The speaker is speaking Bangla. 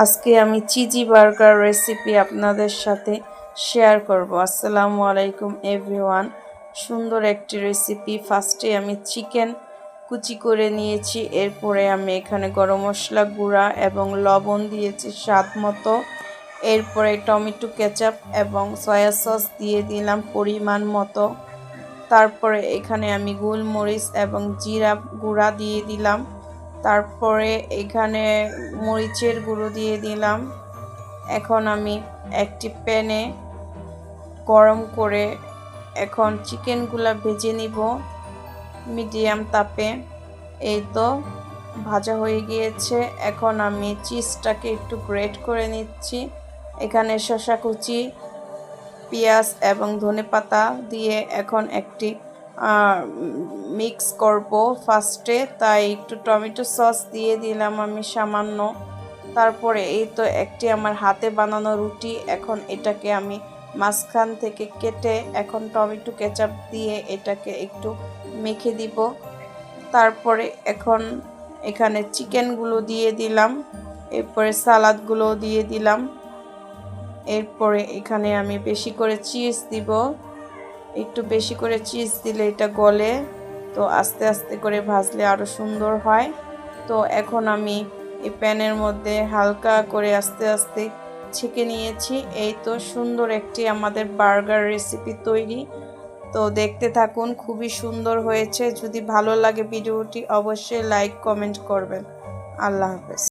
আজকে আমি চিজি বার্গার রেসিপি আপনাদের সাথে শেয়ার করব। আসসালামু আলাইকুম এভরিওয়ান। সুন্দর একটি রেসিপি। ফার্স্টে আমি চিকেন কুচি করে নিয়েছি, এরপরে আমি এখানে গরম মশলা গুঁড়া এবং লবণ দিয়েছি স্বাদ মতো। এরপরে টমেটো কেচাপ এবং সয়া সস দিয়ে দিলাম পরিমাণ মতো। তারপরে এখানে আমি গোলমরিচ এবং জিরা গুঁড়া দিয়ে দিলাম। তারপরে এখানে মরিচের গুঁড়ো দিয়ে দিলাম। এখন আমি একটি প্যানে গরম করে এখন চিকেনগুলো ভেজে নিব মিডিয়াম তাপে। এই তো ভাজা হয়ে গিয়েছে। এখন আমি চিজটাকে একটু গ্রেট করে নিচ্ছি। এখানে শসা কুচি, পেঁয়াজ এবং ধনেপাতা দিয়ে এখন একটি মিক্স করব ফার্স্টে, তাই একটু টমেটো সস দিয়ে দিলাম আমি সামান্য। তারপরে এই তো একটি আমার হাতে বানানো রুটি, এখন এটাকে আমি মাঝখান থেকে কেটে এখন টমেটো কেচাপ দিয়ে এটাকে একটু মেখে দিব। তারপরে এখন এখানে চিকেনগুলো দিয়ে দিলাম, এরপরে সালাদগুলো দিয়ে দিলাম। এরপরে এখানে আমি বেশি করে চিজ দিব। একটু বেশি করে চিজ দিলে এটা গলে, তো আস্তে আস্তে করে ভাজলে আরও সুন্দর হয়। তো এখন আমি এই প্যানের মধ্যে হালকা করে আস্তে আস্তে ছেঁকে নিয়েছি। এই তো সুন্দর একটি আমাদের বার্গার রেসিপি তৈরি। তো দেখতে থাকুন, খুবই সুন্দর হয়েছে। যদি ভালো লাগে ভিডিওটি অবশ্যই লাইক কমেন্ট করবেন। আল্লাহ হাফেজ।